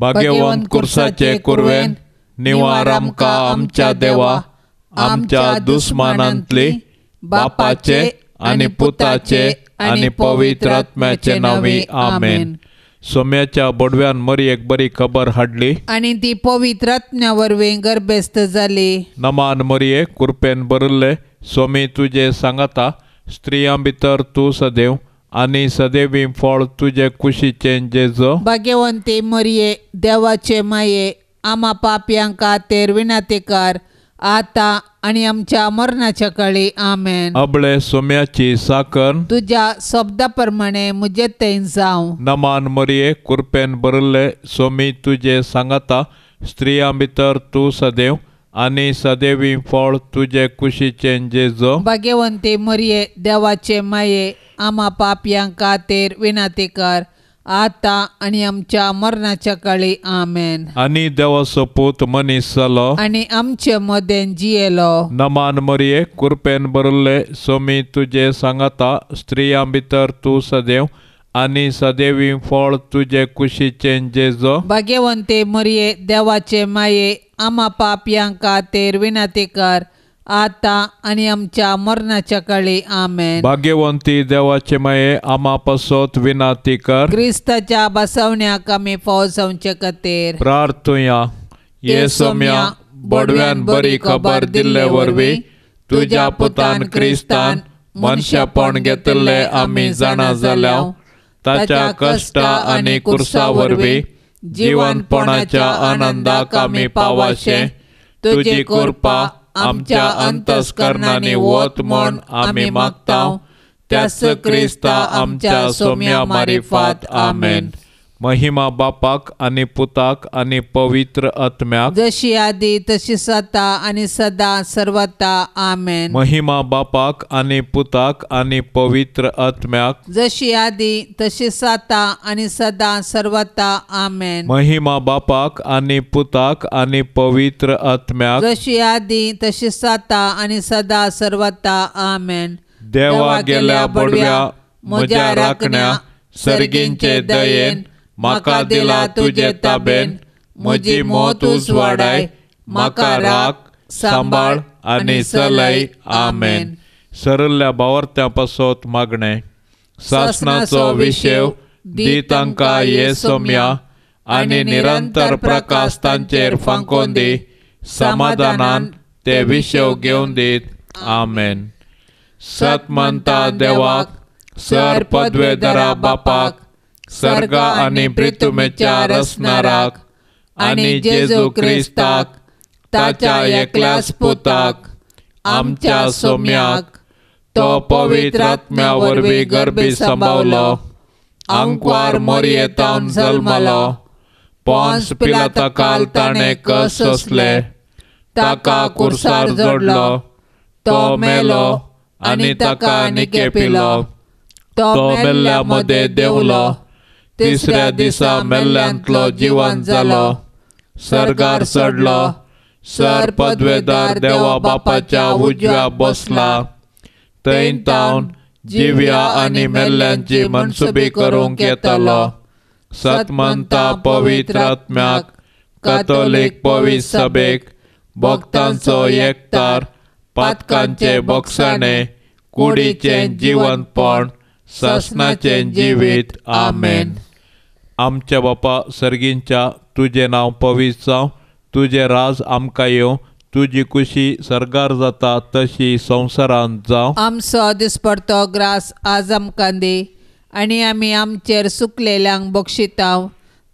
भाग्यवंत कुर्साचे कुरवेन निवार आमकां आमच्या देवा, आमच्या दुस्मानांतली बापाचे आनी पुताचे आनी पवित्र आत्म्याचे नावी आमेन। सोम्याच्या बोडव्यान मरियेक बरी खबर हाडली आनी ती पवित्र आत्म्या वरवीं गर्भस्थ जाली। नमान मरिये, कृपेन भरिल्ले सोमी तुजे सांगाता, स्त्रियां भितर तूं सदैव आनी सदैवी फळ तुजे कुशीचे जेजो। भाग्यवंती मरिये, देवाचे माये, आम्हा पापयांक खातीर विनंती कर, आता आणि आमच्या मरणाच्या काळी आमेन। अबळे सोम्याची साकन तुझ्या शब्दाप्रमाणे मुझे थंय जावं। नमान मरिये, कृपेन भरिल्ले सोमी तुजे सांगाता, स्त्रियां भितर तूं सदैव आनी सदैवी फळ तुजे कुशीचे जेजो। भाग्यवंती मरिये, देवाचे माये, आम्हा पापयांक खातीर विनंती कर, आता आणि आमच्या मरणाच्या काळी आमेन। आनी देवाचो पूत मनीस जालो आणि आमचे मदें जियेलो। नमान मरिये, कृपेन भरिल्ले सोमी तुजे सांगाता, स्त्रियां भितर तूं सदैव आनी सदैवी फळ तुजे कुशीचे जेजो। भाग्यवंती मरिये, देवाचे माये, आम्हा पापयांक खातीर विनंती कर, आता आणि आमच्या मरणाच्या काळी आमेन। भाग्यवंती देवाचे माये, आम्हा पासत विनंती कर। क्रिस्ताच्या बसवण्याक आमी फावो जावचे खातीर प्रार्थुया। ये सोम्या, बोडव्यान बरी खबर दिल्ले वरवीं तुज्या पुतान क्रिस्तान मनशापण घेतले आमी जाणा जाल्याव, ताच्या कश्टा आनी कुर्सा वरवीं जीवनपणाच्या आनंदाक आमी पावाशे, तुजी कृपा आमच्या अंतस्करणांनी वत म्हूण आमी मागताव, त्याच क्रिस्ता आमच्या सोम्या मारिफात आमेन। महिमा बापाक आनी पुताक आनी पवित्र आत्म्याक, जशी आदी तशीच आता आणि सदा सर्वता आमेन। महिमा बापाक आनी पुताक आनी पवित्र आत्म्याक, जशी आदी तशीच आता आणि सदा सर्वता आमेन। महिमा बापाक आनी पुताक आनी पवित्र आत्म्याक, जशी आदी तशीच आता आणि सदा सर्वता आमेन। देवा गेल्या बडव्या म्हज्या राखण्या, सर्गींचे दयेन म्हाका दिला तुजे ताबेन, म्हजी मोत उजवाडाय, म्हाका राख, सांबाळ आनी चलय आमेन। सरल्ल्या बावर्त्या पासत मागणे। सासणाचो विशेव दी तांकां ये सोम्या, आनी निरंतर प्रकाश तांचेर फांकोन दी, समाधानान ते विशेव घेवन दीत आमेन। सत मानता देवाक, सर पदवेदरा बापाक, सर्गा आनी पृथ्वीच्या रचणाराक, आनी जेजू क्रिस्ताक, ताच्या एकल्याच पुताक, आमच्या सोम्याक, तो पवित्र आत्म्या वरवीं गर्भी सांबावलो, आंकवार मरियेतावन जल्मलो, पोंस पिलाताकाल ताणें कस सोंसले, ताका कुर्सार जोडलो, तो मेलो आनी ताका निके पिलो, तो मेल्ल्या मदें देंवलो, तिसऱ्या दिसा मेल्ल्यांतलो जिवंत जालो, सर्गार चडलो, सर पदवेदार देवा बापाच्या उजव्या बसला, थंय तावन जिव्या आनी मेल्ल्यांची मनसुबी करूंक येतलो। सत मानता पवित्र आत्म्याक, कातोलीक पवित्र सभेक, भक्तांचो एकठार, पातकांचे भक्षाणे, कुडीचे जिवंतपण, सासणाचे जिवीत आमेन। आमच्या बापा सर्गींच्या, तुझे नाव पवित्र जावं, तुझे राज आमकां येवं, तुजी कुशी सर्गार जाता तशी संवसारांत जावं। आमचो दिसपडतो ग्रास आज आमकां दी, आनी आमी आमचेर चुकलेल्यांक बक्षितांव,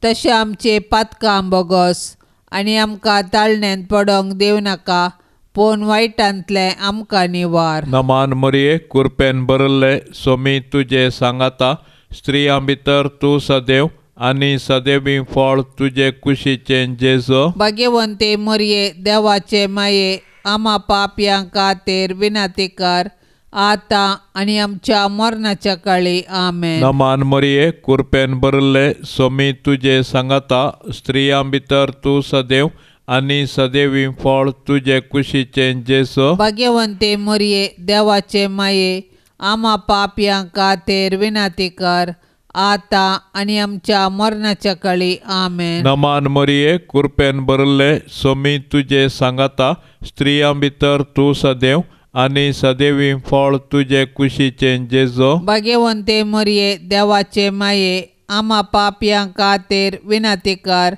तशें आमचे पातकां बोगोस, आनी आमकां ताळणेंत पडोंक दिवं नाका, पूण वायटांतले आमकां निवार। नमान मरिये, कृपेन भरिल्ले सोमी तुजे सांगाता, स्त्रियां भितर तूं सदैव आनी सदैवी फळ तुजे कुशीचे जेजो। भाग्यवंती मरिये, देवाचे माये, आम्हा पापयांक खातीर विनंती कर, आता आणि आमच्या मरणाच्या काळी आमेन। नमान मरिये, कृपेन भरिल्ले सोमी तुजे सांगाता, स्त्रियां भितर तूं सदैव आनी सदैवी फळ तुजे कुशीचे जेजो। भाग्यवंती मरिये, देवाचे माये, आम्हा पापयांक खातीर विनंती कर, आता आनी आमच्या मरणाच्या काळी आमेन. नमान मरिये कृपेन भरले सोमी तुजे सांगाता स्त्रियां भितर तूं सदैव आनी सदैवी फळ तुजे कुशीचे जेजो. भाग्यवंते मरिये देवाचे माये आम्हा पापयां खातीर विनंती कर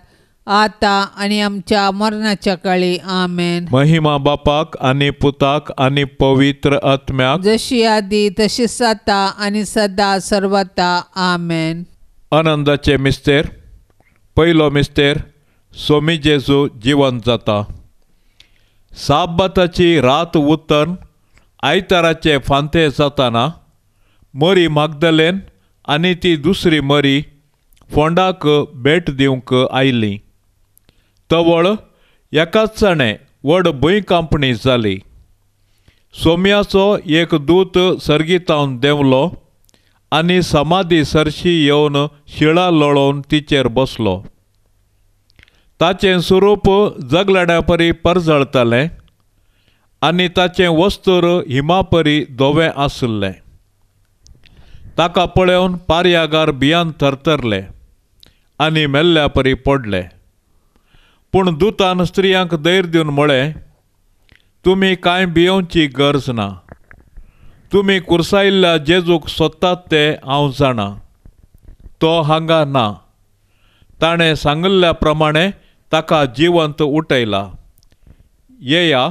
आता आनी आमच्या मरणाच्या काळी आमेन. महिमा बापाक आनी पुताक आनी पवित्र आत्म्याक जशी आदी तशीच आता आनी सदा सर्वता आमेन. आनंदाचे मिस्तेर. पयलो मिस्तेर सोमी जेजू जिवंत जाता. साब्बाताची रात उतन आयताराचे फांते जाताना मरी मागदलेन आनी ती दुसरी मरी फोंडाक भेट दिवंक आयली. तवळ एकाच जाणे व्हड भुंयकांपणी जाली. सोम्याचो एक दूत सर्गितावन देंवलो आनी समाधी सरशी येवन शिळा लोळोवन तिचेर बसलो. ताचें स्वरूप जगलड्या परी परजळतालें आनी ताचें वस्त्र हिमा परी धोवें आसलें. ताका पळोवन पार्यागार भियान थरथरले आनी मेल्ल्या परी पडले. पूण दुतान स्त्रियांक धैर्य दिवन म्हळें, तुमी कांय भियोवची गरज ना. तुमी कुर्सायिल्ल्या जेजूक सोदतात ते हांव जाणा. तो हांगा ना. ताणें सांगिल्ल्या प्रमाणें ताका जिवंत उठयला. येया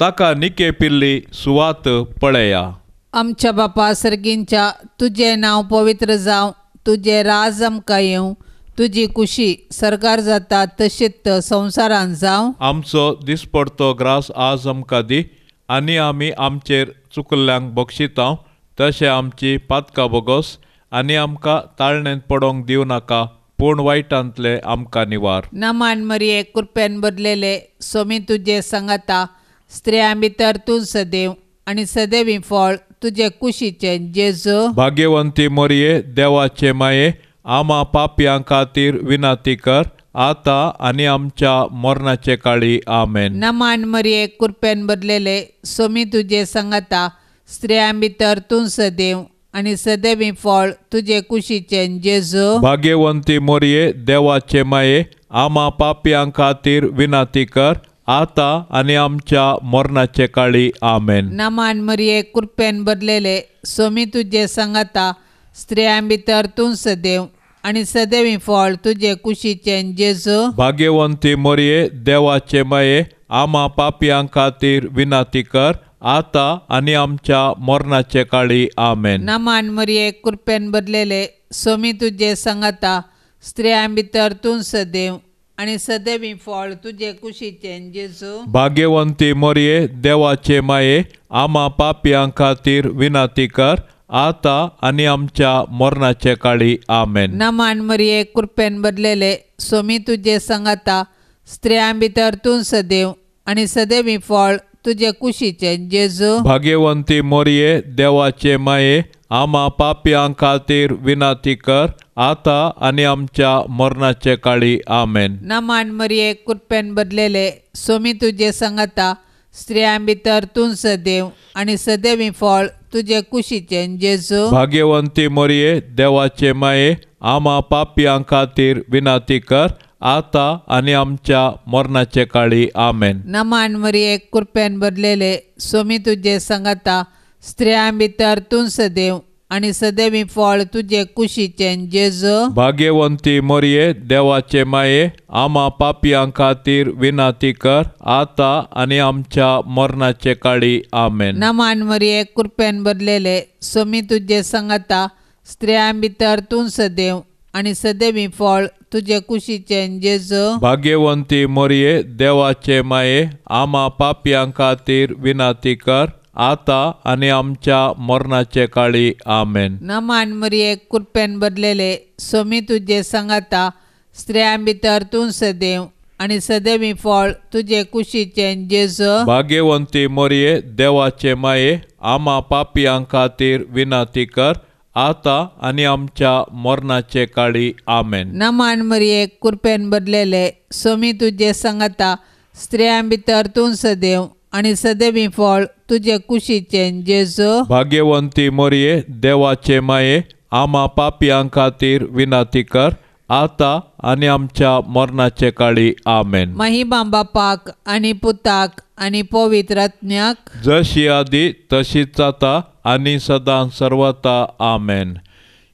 ताका निके पिल्ली सुवात पळया. आमच्या बापा सर्गींच्या तुजें नांव पवित्र जावं. तुजें राज आमकां येवं. तुजी कुशी सरकार जाता तशीच संवसारान जावं. आमचो दिसपडतो ग्रास आज आमकां दी आनी आमी आमचेर चुकल्ल्यांक बक्षितांव तशें आमची पातकां बोगोस आनी आमकां ताळणेंत पडोंक दिवं नाका पूण वायटांतले आमकां निवार. नमान मरिये कृपेन भरलेले सोमी तुजे सांगाता स्त्रियां भितर तूं सदैव आनी सदैवी फळ तुजे कुशीचे जेजू. भाग्यवंती मरिये देवाचे माये आम्हा पापयां खातीर विनंती कर आता आनी आमच्या मरणाचे काळी आमेन. नमान मरिये कृपेन भरलेले सोमी तुजे सांगाता स्त्रियां भितर तूं सदैव आनी सदैवी फळ तुजे कुशीचे जेजू. भाग्यवंती मरिये देवाचे माये आम्हा पापयां खातीर विनंती कर आता आनी आमच्या मरणाचे काळी आमेन. नमान मरिये कृपेन भरलेले सोमी तुजे सांगाता स्त्रियां भितर तूं सदैव आनी सदैवी फळ तुजे कुशीचे जेजू. भाग्यवंती मरिये देवाचे माये आम्हा पापयां खातीर विनंती कर आता आनी आमच्या मरणाचे काळी आमेन. नमान मरिये कृपेन भरलेले सोमी तुजे सांगाता स्त्रियां भितर तूं सदैव आनी सदैवी फळ तुजे कुशीचे जेजू. भाग्यवंती मरिये देवाचे माये आम्हा पापयां खातीर विनंती कर आता आनी आमच्या मरणाचे काळी आमेन. नमान मरिये कृपेन भरलेले सोमी तुजे सांगाता स्त्रियां भितर तूं सदैव आनी सदैवी फळ तुजे कुशीचे जेजू. भाग्यवंती मरिये देवाचे माये आम्हा पापयां खातीर विनंती कर आता आनी आमच्या मरणाचे काळी आमेन. नमान मरिये कृपेन भरलेले सोमी तुजे सांगाता स्त्रियां भितर तूं सदैव आनी सदैवी फळ तुजे कुशीचे जेजू. भाग्यवंती मरिये देवाचे माये आम्हा पापयां खातीर विनंती कर आता आनी आमच्या मरणाचे काळी आमेन. नमान मरिये कृपेन भरलेले सोमी तुजे सांगाता स्त्रियां भितर तूं सदैव आनी सदैवी फळ तुजे कुशीचे जेजू. भाग्यवंती मरिये देवाचे माये आम्हा पापयां खातीर विनंती कर आता आनी आमच्या मरणाचे काळी आमेन. नमान मरिये कृपेन भरलेले सोमी तुजे सांगाता स्त्रियां भितर तूं सदैव आनी सदैवी फळ तुजे कुशीचे जेजू. भाग्यवंती मरिये देवाचे माये आम्हा पापयां खातीर विनंती कर आता आनी आमच्या मरणाचे काळी आमेन. नमान मरिये कृपेन भरलेले सोमी तुजे सांगाता स्त्रियां भितर तूं सदैव आनी सदैवी फळ तुजे कुशीचे जेजू. भाग्यवंती मरिये देवाचे माये आम्हा पापयां खातीर विनंती कर आता आनी आमच्या मरणाचे काळी आमेन. नमान मरिये कृपेन भरलेले सोमी तुजे सांगाता स्त्रियां भितर तूं सदैव आनी सदैवी फळ तुजे कुशीचे जेजू. भाग्यवंती मरिये देवाचे माये आम्हा पापियां खातीर विनाती कर, आता आनी आमच्या मरणाचे काळी आमेन. महिमा बापाक आनी पुताक आनी पवित्र आत्म्याक, जशी आदी तशीच आता आनी सदां सर्वता आमेन.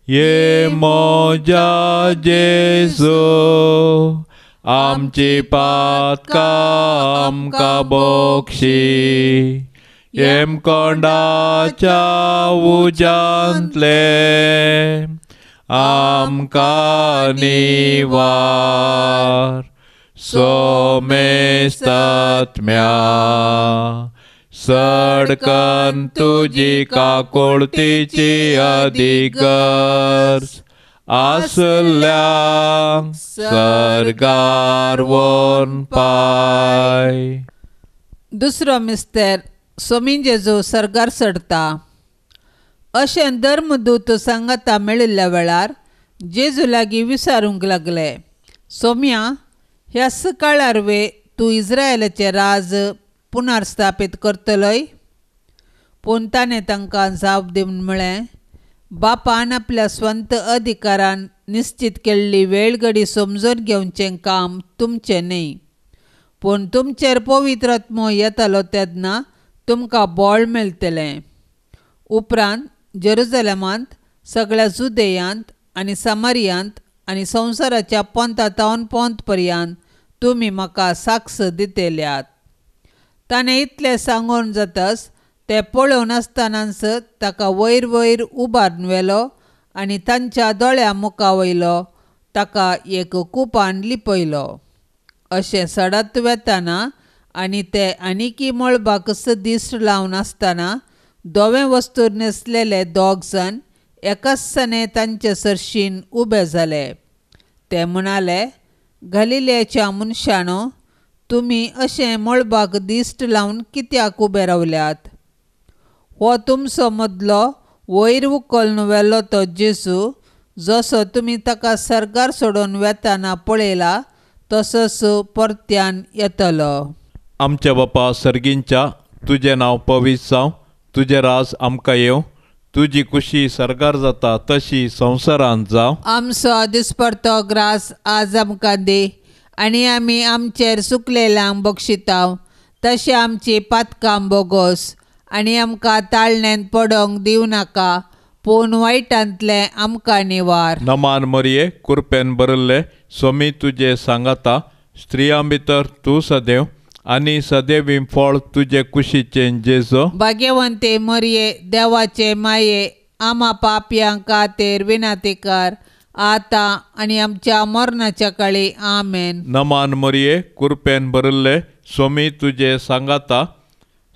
ये मोजा जेजू आमची पातकां आमकां बोक्षी, येम कोंडाच्या उजांतले आमकां निवार. सोमेस्तात्म्या सडकन तुजी काकुळतीची अधिगर्ज आसल्यांक सर्गार व्होन पाय. दुसरो मिस्तेर सोमी जेजू सर्गार चडटा. अशें धर्मदूत सांगाता मेळिल्ल्या वेळार जेजू लागीं विचारूंक लागले, सोम्या, ह्या सकाळार वे तूं इस्रायलाचें राज पुनर्स्थापीत करतलोय? पूण ताणें तांकां जाप दिवन म्हळें, बापान आपल्या स्वंत अधिकारान निश्चित केल्ली वेळ घडी समजून घेवचें काम तुमचें न्ही, पूण तुमचेर पवित्र आत्मो येतालो तेन्ना तुमकां बळ मेळटलें. उपरांत जेरुसलेमांत, सगळ्या जुदेयांत आनी समारियांत आनी संवसाराच्या पंथातावन पंथ पर्यंत तुमी म्हाका साक्ष दितेल्यात. ताणें इतलें सांगून जाताच ते पळोवन आसतनाच ताका वयर वयर उबारून व्हेलो आनी तांच्या दोळ्या मुखा वयलो ताका एक कुपान लिपयलो. अशें सडत वेताना आनी ते आनिकी मळबाक दिश्ट लावन आसतना धवे वस्तूर न्हेसलेले 2 जण एकाचसाने तांचे सरशीन उबे जाले. ते म्हणाले, गलिलेच्या मनशांनो, तुमी अशें मळबाक दिश्ट लावन कित्याक उबे रावल्यात? हो तुमचो मदलो वयर उखलून व्हेलो तो जेजू, जसो तुमी ताका सर्गार सोडून वेताना पळयला, तसोच परत्यान येतलो. आमच्या बापा सर्गींच्या, तुजें नांव पवित्र जावं, तुजें राज आमकां येवं, तुजी कुशी सर्गार जाता तशी संवसारांत जावं. आमचो दिसपडतो ग्रास आज आमकां दी, आनी आमी आमचेर चुकलेल्यांक बक्षितांव तशें आमची पातकां बोगोस, आनी आमकां ताळण्यांत पडोंक दिवं नाका, पूण वायटांतले आमकां निवार. नमान मरिये, कृपेन भरिल्ले, स्वामी तुजे सांगाता, स्त्रियां भितर तूं सदैव आनी सदैवीं फळ तुजे कुशीचें जेजू. भाग्यवंते मरिये, देवाचे माये, आम्हा पापयां खातीर विनाती कर, आता आनी आमच्या मरणाच्या काळी आमेन. नमान मरिये, कृपेन भरिल्ले, स्वामी तुजे सांगाता,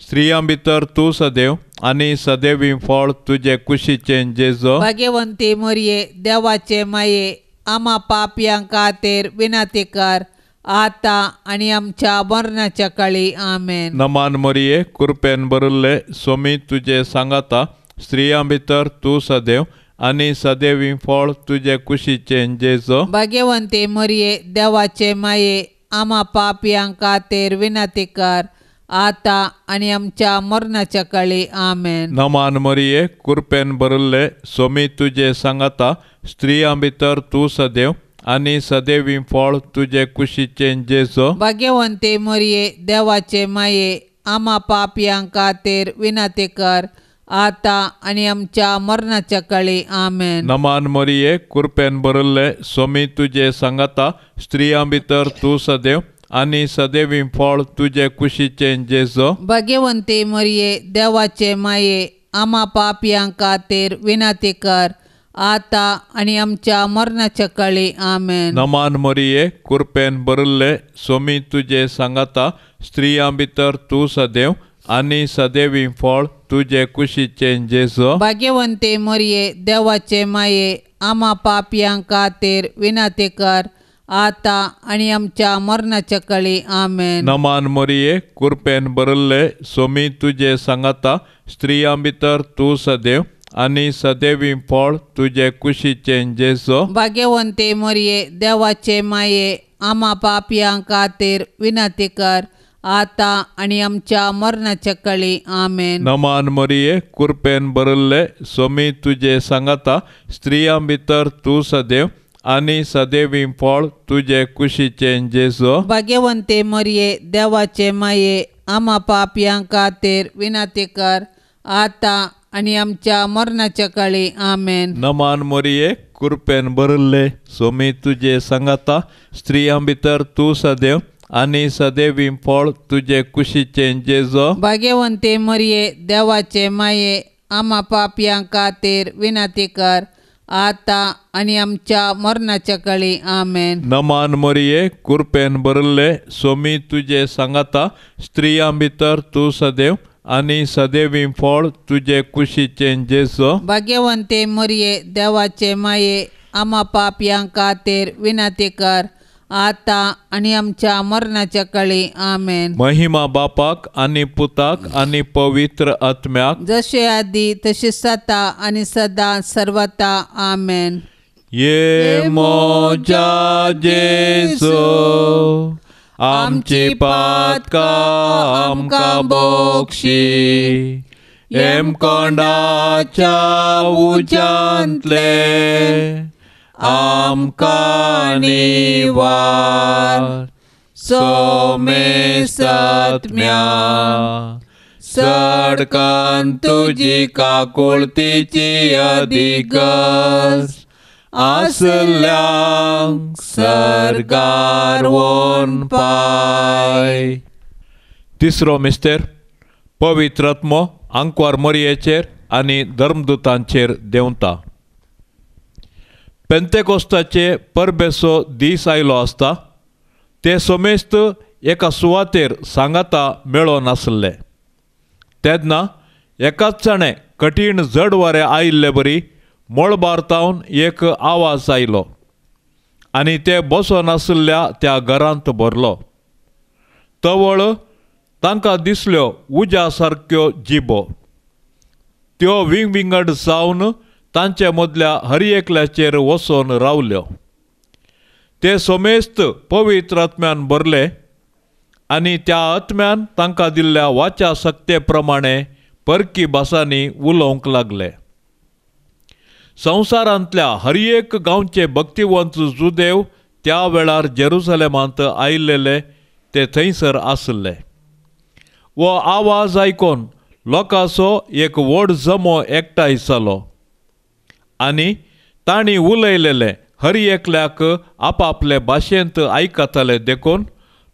स्त्रियां भितर तूं सदैव आनी सदैवीं फळ तुजे कुशीचें जेजू. भाग्यवंते मरिये, देवाचे माये, आम्हा पापयां खातीर विनाती कर, आता आनी आमच्या मरणाच्या काळी आमेन. नमान मरिये, कृपेन भरिल्ले, स्वामी तुजे सांगाता, स्त्रियां भितर तूं सदैव आनी सदैवीं फळ तुजे कुशीचें जेजू. भाग्यवंते मरिये, देवाचे माये, आम्हा पापयां खातीर विनाती कर, आता आनी आमच्या मरणाच्या काळी आमेन. नमान मरिये, कृपेन भरिल्ले, स्वामी तुजे सांगाता, स्त्रियां भितर तूं सदैव आनी सदैवीं फळ तुजे कुशीचें जेजू. भाग्यवंते मरिये, देवाचे माये, आम्हा पापयां खातीर विनाती कर, आता आनी आमच्या मरणाच्या काळी आमेन. नमान मरिये, कृपेन भरिल्ले, स्वामी तुजे सांगाता, स्त्रियां भितर तूं सदैव आनी सदैवीं फळ तुजे कुशीचें जेजू. भाग्यवंते मरिये, देवाचे माये, आम्हा पापयां खातीर विनाती कर, आता आनी आमच्या मरणाच्या काळी आमेन. नमान मरिये, कृपेन भरिल्ले, स्वामी तुजे सांगाता, स्त्रियां भितर तूं सदैव आनी सदैवीं फळ तुजे कुशीचें जेजू. भाग्यवंते मरिये, देवाचे माये, आम्हा पापयां खातीर विनाती कर, आता आनी आमच्या मरणाच्या काळी आमेन. नमान मरिये, कृपेन भरिल्ले, स्वामी तुजे सांगाता, स्त्रियां भितर तूं सदैव आनी सदैवीं फळ तुजे कुशीचें जेजू. भाग्यवंते मरिये, देवाचे माये, आम्हा पापयां खातीर विनाती कर, आता आणि आमच्या मरणाच्या काळी आमेन. नमान मरिये कृपेन भरले स्वामी तुझे सांगता स्त्रियां भितर तू सदैव आणि सदैवी फळ तुझे कुशीचे जेजो. भाग्यवंते मरिये देवाचे माये आम्हा पापयां खातीर विनंती कर आता आणि आमच्या मरणाच्या काळी आमेन. नमान मरिये कृपेन भरले स्वामी तुझे सांगता स्त्रियां भितर तू सदैव आणि सदैवी फळ तुझे कुशीचे जेजो. भाग्यवंते मरिये देवाचे माये आम्हा पापयां खातीर विनंती कर आता आणि आमच्या मरणाच्या काळी आमेन. नमान मरिये कृपेन भरले स्वामी तुझे सांगता स्त्रियां भितर तू सदैव आणि सदैवी फळ तुझे कुशीचे जेजो. भाग्यवंते मरिये देवाचे माये आम्हा पापयां खातीर विनंती कर आता आणि आमच्या मरणाच्या काळी आमेन. महिमा बापाक आणि पुताक आणि पवित्र आत्म्याक जसे आधी तसे सता आणि सदा सर्वता आमेन. ये मोजा जेसो आमची पातका आमकां बोक्षी एम कोंडाच्या उजांतले आमकां निवार सोमे सत्म्या सडकान तुजी काकुळतीची अधिगस आसल्यांक सरगार वोन पाय. तिसरो मिस्तेर पवित्र आत्मो आंकवार मरियेचेर आनी धर्मदूतांचेर देंवता. पेंतेकोस्ताचे परबेसो दीस आयलो आसता ते सोमेस्त एका सुवातेर सांगाता मेळो नासले. तेन्ना एकाच जाणे कठीण जड वारें आयिल्ले बरी मोळबारतावन एक आवाज आयलो आनी ते बसोन आसल्या त्या घरांत भरलो. तवळ तांकां दिसल्यो उज्या सारक्यो जिबो. त्यो विंगड जावन तांचे मदल्या हर एकल्याचेर वचोन रावल्यो. ते सोमेस्त पवित्र आत्म्यान भरले आनी त्या आत्म्यान तांकां दिल्ल्या वाच्या सक्ते प्रमाणे परकी भासांनी उलोवंक लागले. संवसारांतल्या हर एक गांवचे भक्तिवंत जुदेव त्या वेळार जेरुसलेमांत आयिल्ले ते थंयसर आसले. वो आवाज आयकोन लोकांचो एक व्हड जमो एकठांय जालो आनी तांणी उलयलेले हर एकल्याक आपापले भाशेंत आयकताले देखून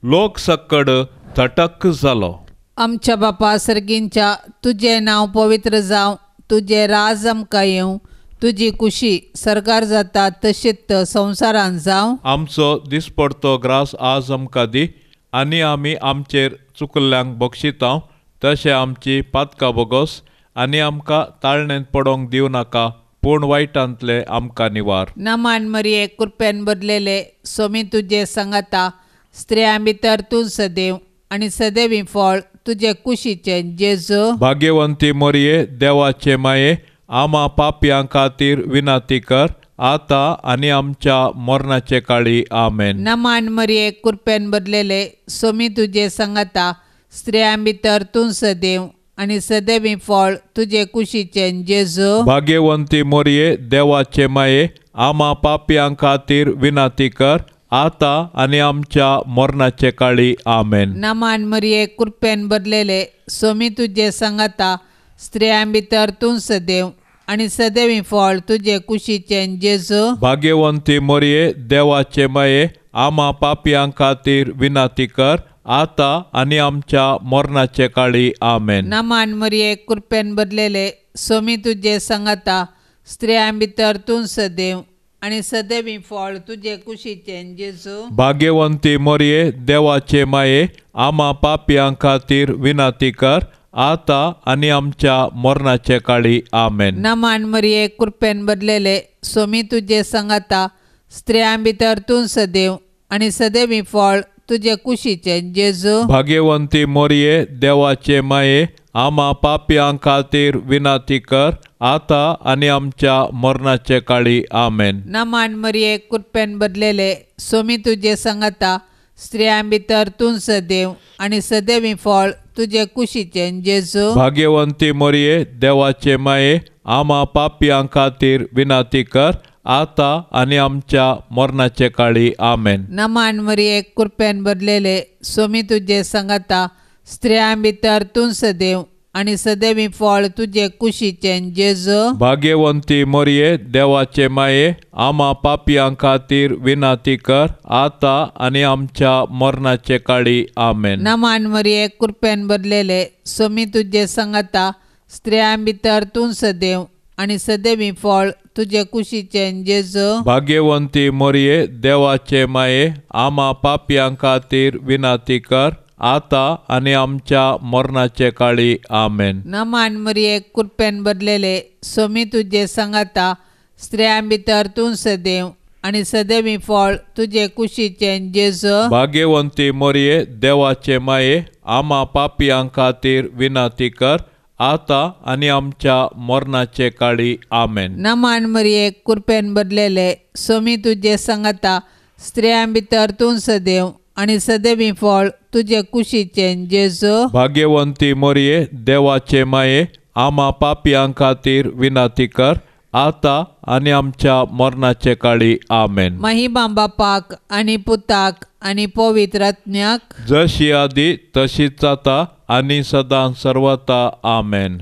लोक सक्कड थटक जालो. आमच्या बापा सर्गींच्या तुझे नांव पवित्र जावं, तुझे राज आमकां येवं, तुजी कुशी सरकार जाता तशीच संवसारांत जावं. आमचो दिसपडतो ग्रास आज आमकां दी आनी आमी आमचेर चुकल्ल्यांक बक्षितांव तशें आमची पातकां बोगोस आनी आमकां ताळणेंत पडोंक दिवं नाका पूण वायटांतले आमकां निवार. नमान मरिये कृपेन भरलेले सोमी तुझे सांगता स्त्रियां भितर तूं सदैव आणि सदैवी फळ तुझे कुशीचे जेजू. भाग्यवंती मरिये देवाचे माये आम्हा पापयां खातीर विनंती कर आता आनी आमच्या मरणाचे काळी आमेन. नमान मरिये कृपेन भरलेले सोमी तुझे सांगता स्त्रियां भितर तूं सदैव आणि सदैवी फळ तुझे कुशीचे जेजू. भाग्यवंती मरिये देवाचे माये आम्हा पापयां खातीर विनंती कर आता आनी आमच्या मरणाचे काळी आमेन. नमान मरिये कृपेन भरलेले सोमी तुझे सांगता स्त्रियां भितर तूं सदैव आणि सदैवी फळ तुझे कुशीचे जेजू. भाग्यवंती मरिये देवाचे माये आम्हा पापयां खातीर विनंती कर आता आनी आमच्या मरणाचे काळी आमेन. नमान मरिये कृपेन भरलेले सोमी तुझे सांगता स्त्रियां भितर तूं सदैव आणि सदैवी फळ तुझे कुशीचे जेजू. भाग्यवंती मरिये देवाचे माये आम्हा पापयां खातीर विनंती कर आता आनी आमच्या मरणाचे काळी आमेन. नमान मरिये कृपेन भरलेले सोमी तुझे सांगता स्त्रियां भितर तूं सदैव आणि सदैवी फळ तुझे कुशीचे जेजू. भाग्यवंती मरिये देवाचे माये आम्हा पापयां खातीर विनंती कर आता आनी आमच्या मरणाचे काळी आमेन. नमान मरिये कृपेन भरलेले सोमी तुझे सांगता स्त्रियां भितर तूं सदैव आनी सदैवी फळ तुजे कुशीचें जेजू. भाग्यवंती मोरये देवाचे माये आम्हा पापियां खातीर विनाती कर आता आनी आमच्या मरणाचे काळी आमेन. नमान मरिये कृपेन भरलेले स्वामी तुजे सांगाता स्त्रियां भितर तूं सदैव आनी सदैवी फळ तुजे कुशीचें जेजू. भाग्यवंती मोरये देवाचे माये आम्हा पापियां खातीर विनाती कर आता आनी आमच्या मरणाचे काळी आमेन. नमान मरिये कृपेन भरलेले स्वामी तुजे सांगाता स्त्रियां भितर तूं सदैव आनी सदैवी फळ तुजे कुशीचें जेजू. भाग्यवंती मोरये देवाचे माये आम्हा पापियां खातीर विनाती कर आता आनी आमच्या मरणाचे काळी आमेन. नमान मरिये कृपेन भरलेले स्वामी तुजे सांगाता स्त्रियां भितर तूं सदैव आनी सदैवी फळ तुजे कुशीचें जेजू. भाग्यवंती मोरये देवाचे माये आम्हा पापियां खातीर विनाती कर आता आनी आमच्या मरणाचे काळी आमेन. नमान मरिये कृपेन भरलेले स्वामी तुजे सांगाता स्त्रियां भितर तूं सदैव आनी सदैवी फळ तुजे कुशीचें जेजू. भाग्यवंती मोरये देवाचे माये आम्हा पापियां खातीर विनाती कर आता आनी आमच्या मरणाचे काळी आमेन. महिमा बापाक आनी पुताक आनी पवित्र आत्म्याक जशी आदी तशीच आता आनी सदां सर्वता आमेन.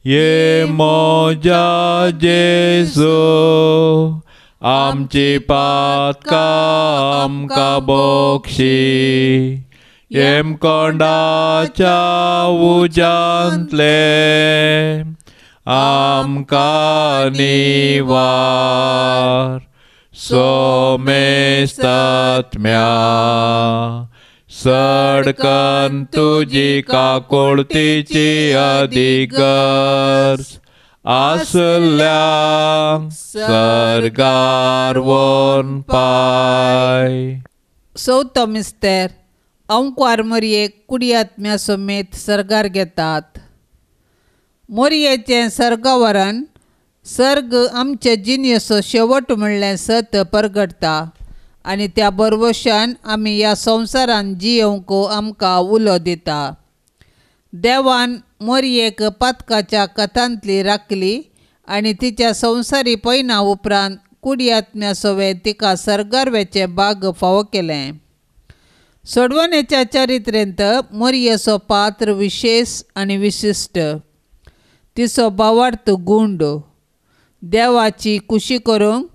ये मोजा जेजू आमची पातकां आमकां बोक्षी येम कोंडाच्या उजांतले आमकां निवार सोमेस्तात्म्या सडकन तुजी काकुळतीची अधिगर्ज आसल्यांक सरगार वोन पाय. चवथो मिस्तेर अंकुर मरियेक कुडी आत्म्या समेत सर्गार घेतात. मोरयेचें सर्गवरण सर्ग आमचे जिणेचो शेवट म्हणलें सत परगटता आनी त्या बरवशान आमी ह्या संवसारान जियोंक आमकां उलो दिता. देवान मोरयेक पातकाच्या कथांतली राखली आनी तिच्या संवसारी पैना उपरांत कुडी आत्म्या सवे तिका सर्गारवेचे भाग फावो केलें. सोडवणेच्या चरित्रेंत मोरयेचो पात्र विशेष आनी विशिश्ट. तिचो भावार्थ गुंड. देवाची खुशी करूंक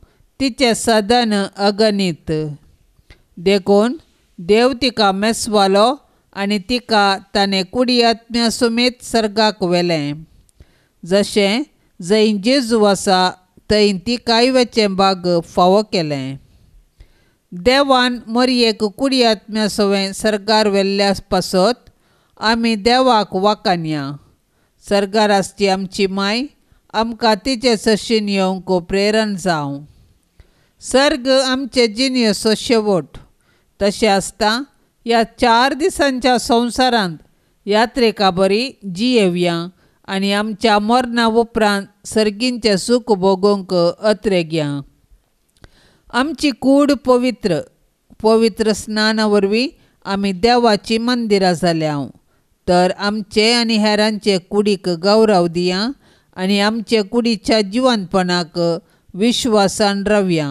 तिचे सदन अगणित. देखून देव तिका मेसवालो आनी तिका ताणें कुडी आत्म्या समेत सर्गाक व्हेलें. जशें जंय जेजू आसा थंय ती कायवेचें भाग फावो केलें. देवान मोरयेक कुडी आत्म्या सवें सर्गार व्हेल्ल्या पासत आमी देवाक वाखाणया. सर्गारासची आमची माय आमकां तिचे सशीन येवंक प्रेरण जावं. सर्ग आमचे जिणेचो शेवट. तशें आसता ह्या 4 दिसांच्या संवसारांत यात्रेका बरी जियेवया आनी आमच्या मरणा उपरांत सर्गींचें सूख भोगूंक अत्रेग्या. आमची कूड पवित्र. पवित्र स्नाना वरवीं आमी देवाची मंदिरां जाल्या. तर आमचे आनी हेरांचे कुडीक गौरव दिया आनी आमचे कुडीच्या जिवंतपणाक विश्वासान रावया.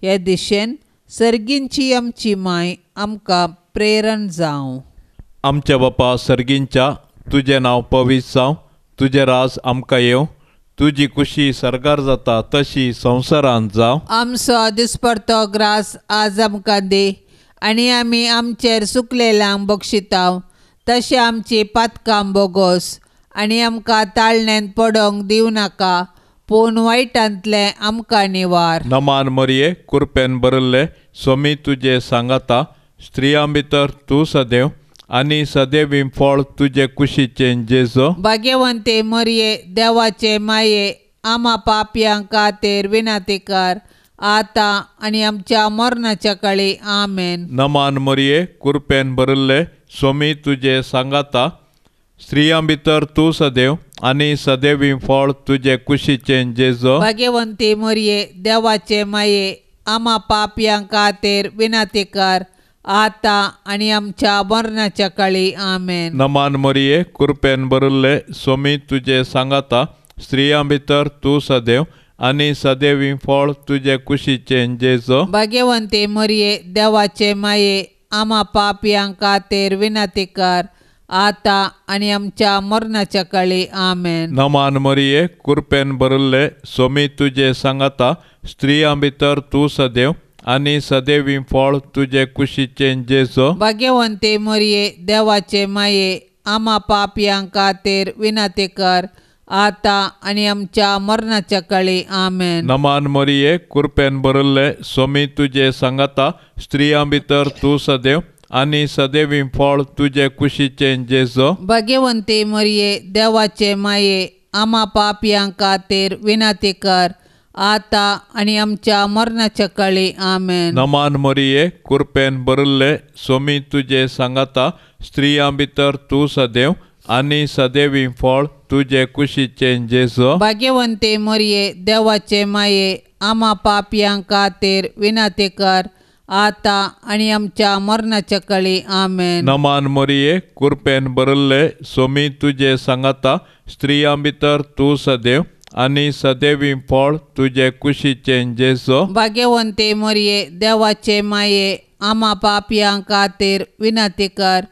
हे दिशेन सर्गींची आमची माय आमकां प्रेरण जावं. आमच्या बापा सर्गींच्या तुजें नांव पवित्र जावं. तुजें राज आमकां येवं. तुजी खुशी सर्गार जाता तशी संवसारांत जावं. आमचो दिसपडतो ग्रास आज आमकां दी आनी आमी आमचेर सुकलेल्यांक बक्षितांव तशें आमची पातकां बोगोस आनी आमकां ताळण्यांत पडोंक दिवं नाका पूण वायटांतले आमकां निवार. नमान मोरये कृपेन भरले स्वामी तुजे सांगाता स्त्रियां भितर तूं सदैव आनी सदैवी फळ तुजे कुशीचें जेजू. भाग्यवंते मोरये देवाचे माये आम्हा पापयां खातीर विनाती कर आता आनी आमच्या मरणाच्या काळी आमेन. नमान मोरये कृपेन भरले स्वामी तुजे सांगाता स्त्रियां भितर तूं सदैव आनी सदैवी फळ तुजे कुशीचें जेजू. भाग्यवंती मोरये देवाचे माये आम्हा पापयां खातीर विनाती कर आता आणि आमच्या मरणाच्या काळी आमेन. नमान मरिये कृपेन भरिल्ले स्वामी तुझे सांगाता स्त्रियां भितर तूं सदैव आनी सदैवी फळ तुझे कुशीचे जेजो. भाग्यवंते मरिये देवाचे माये आम्हा पापयांक खातीर विनंती कर आता आणि आमच्या मरणाच्या काळी आमेन. नमान मरिये कृपेन भरिल्ले स्वामी तुझे सांगाता स्त्रियां भितर तूं सदैव आनी सदैवी फळ तुझे कुशीचे जेजो. भाग्यवंते मरिये देवाचे माये आम्हा पापयांक खातीर विनंती कर आता आणि आमच्या मरणाच्या काळी आमेन. नमान मरिये कृपेन भरिल्ले स्वामी तुझे सांगाता स्त्रियां भितर तूं सदैव आनी सदैवी फळ तुझे कुशीचे जेजो. भाग्यवंते मरिये देवाचे माये आम्हा पापयांक खातीर विनंती कर आता आणि आमच्या मरणाच्या काळी आमेन. नमान मरिये कृपेन भरिल्ले स्वामी तुझे सांगाता स्त्रियां भितर तूं सदैव आनी सदैवी फळ तुझे कुशीचे जेजो. भाग्यवंते मरिये देवाचे माये आम्हा पापयांक खातीर विनंती कर आता आणि आमच्या मरणाच्या काळी आमेन. नमान मरिये कृपेन भरिल्ले स्वामी तुझे सांगाता स्त्रियां भितर तूं सदैव आनी सदैवी फळ तुझे कुशीचे जेजो. भाग्यवंते मरिये देवाचे माये आम्हा पापयांक खातीर विनंती कर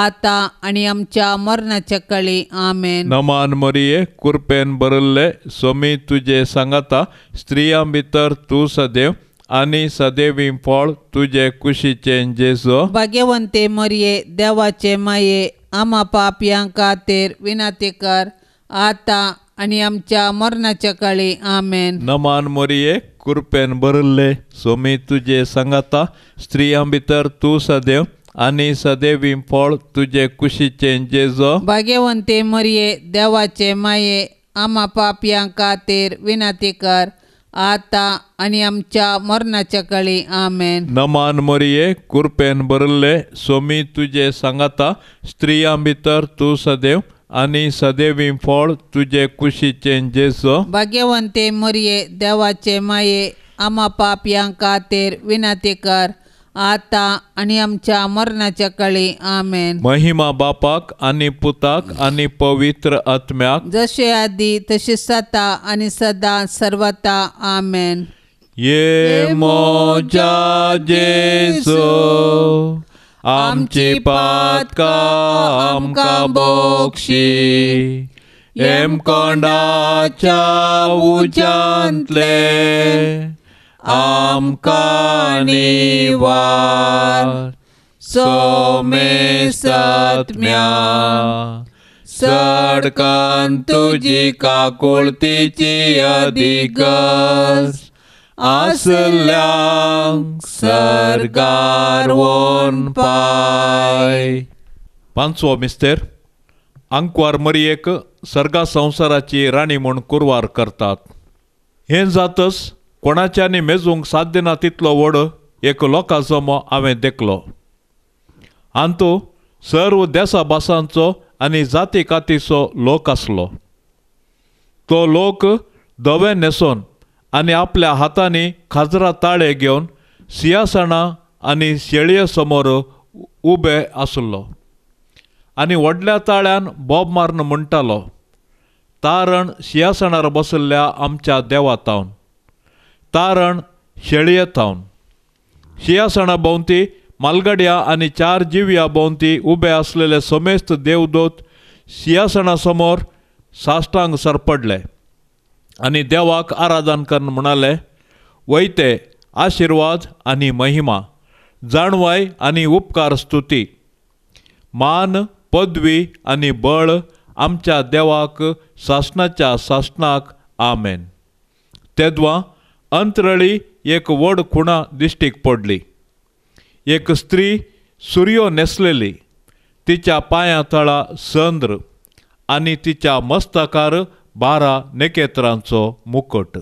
आता आणि आमच्या मरणाच्या काळी आमेन. नमान मरिये कृपेन भरिल्ले स्वामी तुझे सांगाता स्त्रियां भितर तूं सदैव आनी सदैवी फळ तुझे कुशीचे जेजो. भाग्यवंते मरिये देवाचे माये आम्हा पापयांक खातीर विनंती कर आता आणि आमच्या मरणाच्या काळी आमेन. नमान मरिये कृपेन भरिल्ले स्वामी तुझे सांगाता स्त्रियां भितर तूं सदैव आनी सदैवी फळ तुझे कुशीचे जेजो. भाग्यवंते मरिये देवाचे माये आम्हा पापयांक खातीर विनंती कर आता आणि आमच्या मरणाच्या काळी आमेन. नमान मरिये कृपेन भरिल्ले स्वामी तुझे सांगाता स्त्रियां भितर तूं सदैव आनी सदैवी फळ तुझे कुशीचे जेजो. भाग्यवंते मरिये देवाचे माये आम्हा पापयांक खातीर विनंती कर आता आणि आमच्या मरणाच्या काळी आमेन. महिमा बापाक आनी पुताक आनी पवित्र आत्म्याक जशे आदी तसे सता आणि सदा सर्वता आमेन. ये मोजा जेजो आमची पातका आमकां बोक्षी एम कोंडाच्या उजांतले आमकां निवार सोमे सत्म्या सडकान तुजी काकुळतीची अधिगस आसल्यांक सरगार वोन पाय. पांचवो मिस्तेर आंकवार मरियेक सर्गा संवसाराची राणी म्हूण कुरवार करतात. हें जातच कोणाच्यानी मेजूंक साध्य ना तितलो व्हड एक लोका जमो हांवें देखलो. हांतू सर्व देसा भासांचो आनी जाती कातीचो लोक आसलो. तो लोक धवे न्हेसोन आनी आपल्या हातांनी खाजरा ताळे घेवन सिंहासनां आनी शेळये समोर उबे आसलो आनी व्हडल्या ताळ्यान बोब मारून म्हणटालो, तारण सिंहासनार बसल्ल्या आमच्या देवा तावन, तारण शेळये तावन. सिंहासना भोंवती मालगाड्या आनी 4 जिव्या भोंवती उबे आसलेले समेस्त देवदूत सिंहासना समोर साश्टांग सरपडले आनी देवाक आराधन करून म्हणाले, वैते आशिर्वाद आनी महिमा, जाणवाय आनी उपकार स्तुती, मान पदवी आनी बळ आमच्या देवाक सासणाच्या सासणाक आमेन. तेदवा अंतरळी एक व्हड खुणा दिश्टीक पडली. एक स्त्री सुर्यो न्हेसलेली, तिच्या पांया तळा संद्र आनी तिच्या मस्तकार 12 नेकेत्रांचो मुकुट.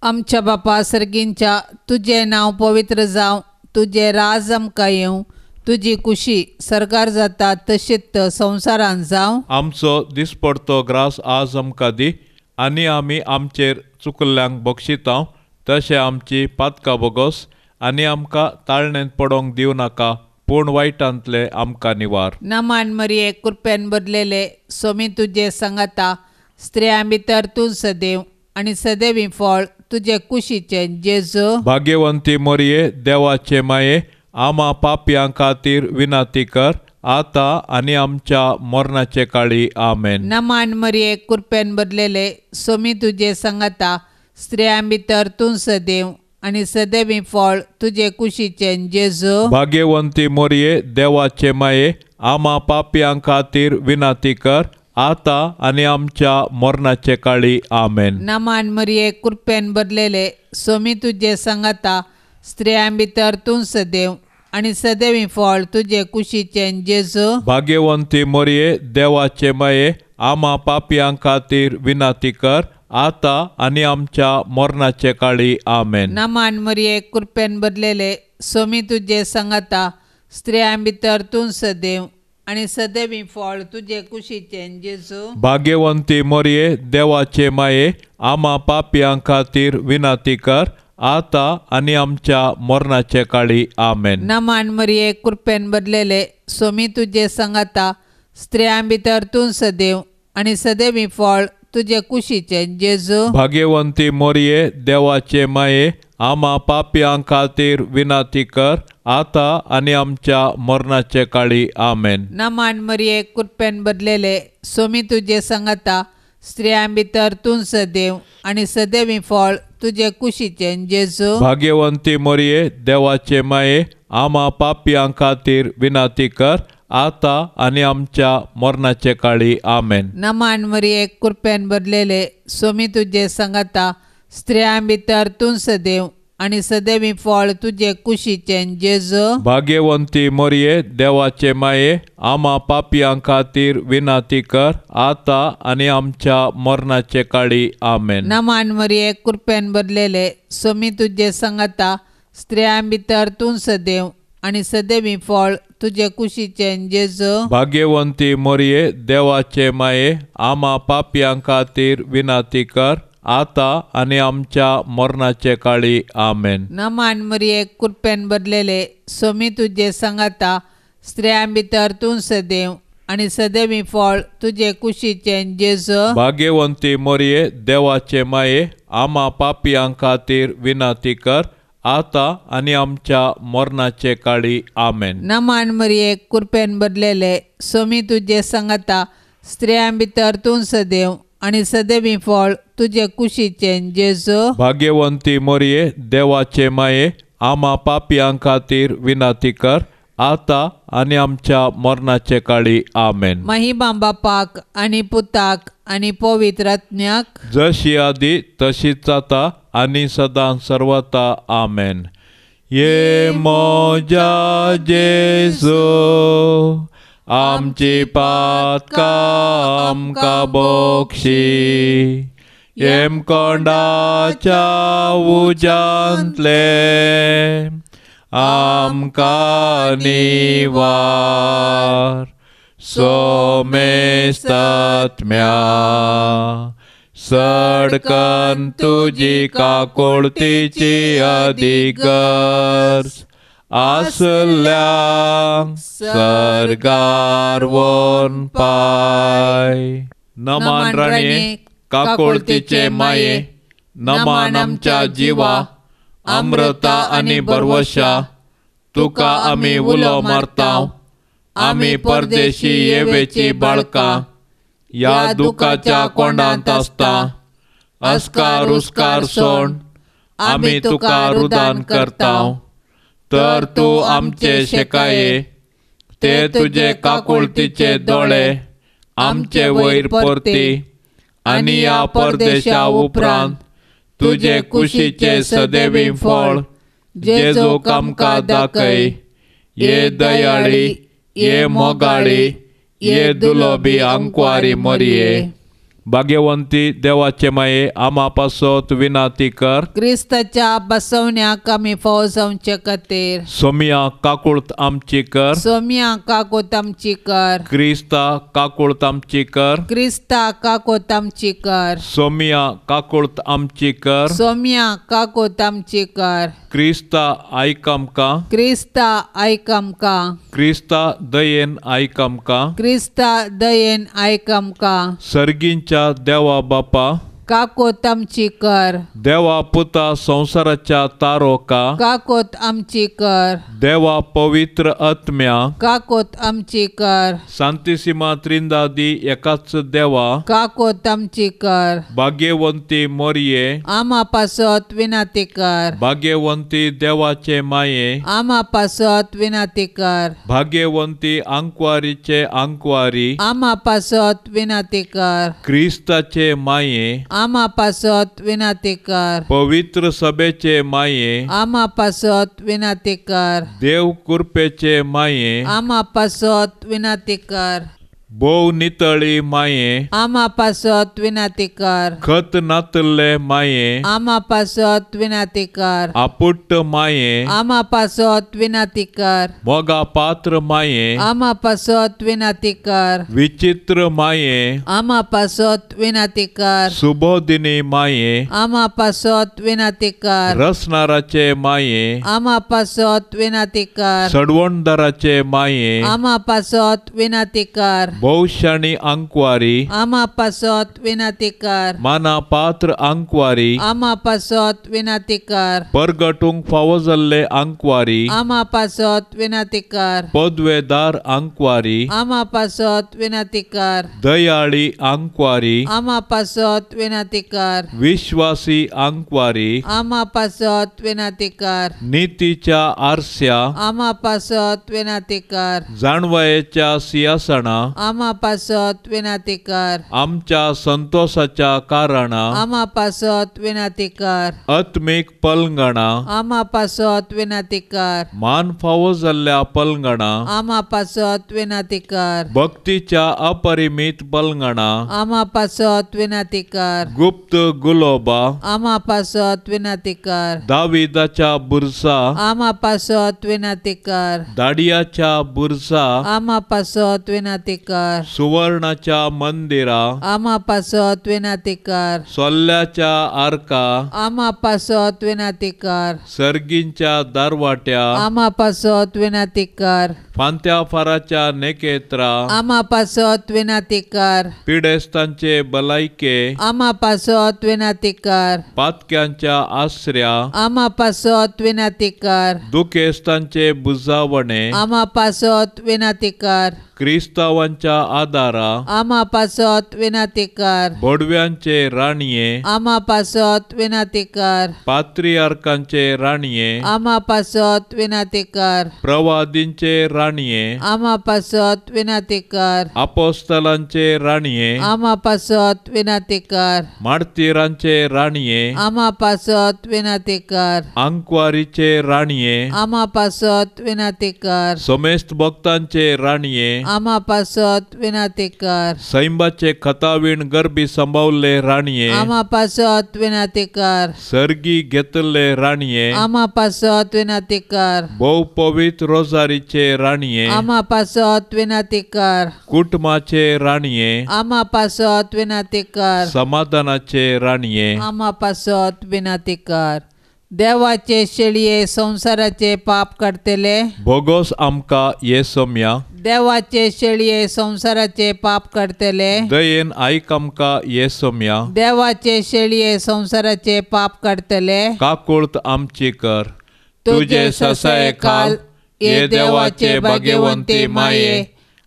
आमच्या बापा सर्गींच्या तुझे नाव पवित्र जावं, तुझे राज आमकां येवं, तुजी कुशी सरकार जाता तशीच संवसारान जावं. आमचो दिसपडतो ग्रास आज आमकां दी आनी आमी आमचेर चुकल्ल्यांक बक्षितांव तशें आमची पातकां बोगोस आनी आमकां ताळणेंत पडोंक दिवं नाका पूण वायटांतले आमकां निवार. नमान मरिये कृपेन भरलेले सोमी तुजे संगता स्त्रियां भितर तूं सदैव आणि सदैवी फळ तुझे कुशीचे जेजू. भाग्यवंती मोरये देवाचे माये आम्हा पापयां खातीर विनाती कर आता आणि आमच्या मरणाचे काळी. आमेन. नमान मरिये कृपेन भरलेले सोमी तुजे संगता स्त्रियां भितर तूं सदैव आणि सदैवी फळ तुझे कुशीचे जेजू. भाग्यवंती मोरये देवाचे माये आम्हा पापयां खातीर विनाती कर आता आणि आमच्या मरणाचे काळी. आमेन. नमान मरिये कृपेन भरलेले सोमी तुजे संगता स्त्रियां भितर तूं सदैव आणि सदैवी फळ तुझे कुशीचे जेजू. भाग्यवंती मोरये देवाचे माये आम्हा पापयां खातीर विनाती कर आता आणि आमच्या मरणाचे काळी. आमेन. नमान मरिये कृपेन भरलेले सोमी तुजे संगता स्त्रियां भितर तूं सदैव आणि सदैवी फळ तुझे कुशीचे जेजू. भाग्यवंती मोरये देवाचे माये आम्हा पापयां खातीर विनाती कर आता आणि आमच्या मरणाचे काळी. आमेन. नमान मरिये कृपेन भरलेले सोमी तुजे संगता स्त्रियां भितर तूं सदैव आणि सदैवी फळ तुझे कुशीचे जेजू. भाग्यवंती मोरये देवाचे माये आम्हा पापयां खातीर विनाती कर आता आणि आमच्या मरणाचे काळी. आमेन. नमान मरिये कृपेन भरलेले सोमी तुजे संगता स्त्रियां भितर तूं सदैव आणि सदैवी फळ तुझे कुशीचे जेजू. भाग्यवंती मोरये देवाचे माये आम्हा पापयां खातीर विनाती कर आता आणि आमच्या मरणाचे काळी. आमेन. नमान मरिये कृपेन भरलेले सोमी तुजे संगता स्त्रियां भितर तूं सदैव आणि सदैवी फळ तुझे कुशीचे जेजू. भाग्यवंती मोरये देवाचे माये आम्हा पापयां खातीर विनाती कर आता आणि आमच्या मरणाचे काळी. आमेन. नमान मरिये कृपेन भरलेले सोमी तुजे संगता स्त्रियां भितर तूं सदैव आणि सदैवी फळ तुझे कुशीचे जेजू. भाग्यवंती मोरये देवाचे माये आम्हा पापयां खातीर विनाती कर आता आणि आमच्या मरणाचे काळी. आमेन. नमान मरिये कृपेन भरलेले सोमी तुजे संगता स्त्रियां भितर तूं सदैव आणि सदैवी फळ तुझे कुशीचे जेजू. भाग्यवंती मोरये देवाचे माये आम्हा पापयां खातीर विनाती कर आता आणि आमच्या मरणाचे काळी. आमेन. नमान मरिये कृपेन भरलेले सोमी तुजे संगता स्त्रियां भितर तूं सदैव आणि सदैवी फळ तुझे कुशीचे जेजू. भाग्यवंती मोरये देवाचे माये आम्हा पापयां खातीर विनाती कर आता आणि आमच्या मरणाचे काळी. आमेन. महिमा बापाक आणि पुताक आणि पवित्र आत्म्याक जशी आदी तशीच आता आणि सदां सर्वता. आमेन. ये मोजा जेजू आमची पातकां आमकां बोक्षी येम कोंडाच्या उजांतले आमकां निवार सोमेस्तात्म्या सडकन तुजी काकुळतीची अधिकार आसल्या सरगार वोन पाय. नमान राणे काकुळतीचे माये नमान आमच्या जिवा अमृता आणि बरवशा तुका आमी उलो मारताव. आमी परदेशी येवेची बाळकां या दुखाच्या कोंडांत आसता. अस्कार उस्कार सोड आमी तुका रुदान करताव. तर तूं आमचे शेकाये ते तुजे काकुळतीचे दोळे आमचे वयर परती आणि या परदेशा उपरांत तुजे कुशीचे सदैवी फळ जेजूक आमकां दाखय. ये दयाळी ये मोगाळी ये दुलोबी आंकवारी मोरये. भाग्यवंती देवाचे माये आमा पासत विनाती कर. क्रिस्ताच्या बसवण्याक आमी फावो जावचे खातीर सोमिया काकुळत आमची कर. सोम्या काकोत आमची कर. क्रिस्ता काकुळत आमची कर. क्रिस्ता काकोत आमची कर. सोमिया काकुळत आमची कर. सोम्या काकोत आमची कर. क्रिस्ता आयक आमकां. क्रिस्ता आयक आमकां. क्रिस्ता दयेन आयक आमकां. क्रिस्ता दयेन आयक आमकां. सर्गींच्या देवा बापा. काकोत आमची कर. देवा पुता संसाराच्या तारोका. काकोत आमची कर. देवा पवित्र आत्म्या. काकोत आमची कर. सांतिसिमा त्रिंदादी एकाच देवा. काकोत आमची कर. भाग्यवंती मोरये. आमा पासत विनाती कर. भाग्यवंती देवाचे माये. आमा पासत विनाती कर. भाग्यवंती आंकवारीचे आंकवारी. आमा पासत विनाती कर. क्रिस्ताचे माये. आमा पासत विनाती कर. पवित्र सभेचे माये. आमा पासत विनाती कर. देव कृपेचे माये. आमा पासत विनाती कर. बोव नितळी माये. आमा पासत विनाती कर. खत नातले माये. आमा पासत विनाती कर. आपुट्ट माये. आमा पासत विनाती कर. मोगा पात्र माये. आमा पासत विनाती कर. विचित्र माये. आमा पासत विनाती कर. सुबोधिनी माये. आमा पासत विनाती कर. रसनाराचे माये. आमा पासत विनाती कर. सडवणदाराचे माये. आमा पासत विनाती कर. भौशाणी अंकवारी. आमा पासत विनाती कर. माना पात्र अंकवारी. आमा पासत विनाती कर. परगटूंक फावो जाल्ले अंकवारी. आमा पासत विनाती कर. पदवेदार अंकवारी. आमा पासत विनाती कर. दयाळी अंकवारी. आमा पासत विनाती कर. विश्वासी अंकवारी. आमा पासत विनाती कर. नीतीच्या आरस्या. आमा पासत विनाती कर. जाणवयेच्या सिंहासना. आमा पासत विनाती कर. आमच्या संतोषाच्या कारणा. आमा पासत विनाती कर. आत्मिक पलंगणा. आमा पासत विनाती कर. मान फावो जाल्ल्या पलंगणा. आमा पासत विनाती कर. भक्तीच्या अपरिमित पलंगणा. आमा पासत विनाती कर. गुप्त गुलोबा. आमा पासत विनाती कर. दाविदाच्या बुरसा. आमा पासत विनाती कर. दाडियाच्या बुरसा. आमा पासत विनाती कर. सुवर्णाच्या मंदिरा. आमा पासत विनाती कर. सोल्ल्याच्या आर्का. आमा पासत विनाती कर. सर्गींच्या दारवाट्या. आमा पासत विनाती कर. फांत्या फाराच्या नेकेत्रा. आमा पासत विनाती कर. पिडेस्तांचे बलायके. आमा पासत विनाती कर. पातक्यांच्या आश्र्या. आमा पासत विनाती कर. दुखेस्तांचे बुजावणे. आमा पासत विनाती कर. क्रिस्तावांच्या आदारा. आमा पासत विनाती कर. भोडव्यांचे राणये. आमा पासत विनाती कर. पात्रियार्कांचे राणये. आमा पासत विनाती कर. प्रवादींचे राणये. आमा पासत विनाती कर. अपोस्तलांचे राणये. आमा पासत विनाती कर. मार्तिरांचे राणये. आमा पासत विनाती कर. अंकवारीचे राणये. आमा पासत विनाती कर. समेस्त भक्तांचे राणये. आमा पासत विनाती कर. सैंबाचे खतावीण गरबी संभावले राणये. आमा पासत विनाती कर. सर्गी घेतले राणये. आमा पासत विनाती कर. बहु पवित्र रोजारीचे राणये. आमा पासत विनाती कर. कुटुंबाचे राणये. आमा पासत विनाती कर. समाधानाचे राणये. आमा पासत विनाती कर. देवाचे शेळये संसाराचे पाप करतले. भोगोस आमका येसोम्या. देवाचे शेळये संसाराचे पाप करतले. दयेन आयक आमका येसोम्या. देवाचे शेळये संसाराचे पाप करतले. काकुळत आमची कर. तुझे ससाय काल ये देवाचे भाग्यवंती माये.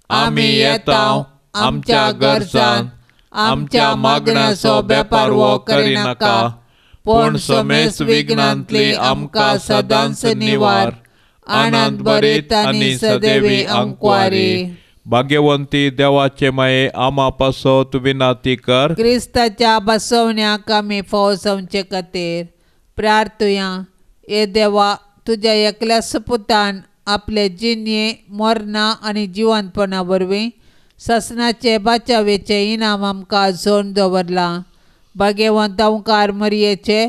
आमी येताव आमच्या गरजान आमच्या मागण्याचो बेपार वो करिनाका. पण समेस्त विघ्नांतली आमकां सदांच निवार. आनंद भरीत आनी सदैवी अंकवारी. भाग्यवंती देवाचे माये आमा पासत विनाती कर. क्रिस्ताच्या बसवण्याक आमी फावो जावचे खातीर प्रार्थुया. हे देवा, तुज्या एकल्या सपुतान आपले जिणये मरणा आनी जिवंतपणा वरवीं ससनाचे बाचावेचे इनाम आमकां जोड दवरलां. भाग्यवंत ओंकार मरयेचे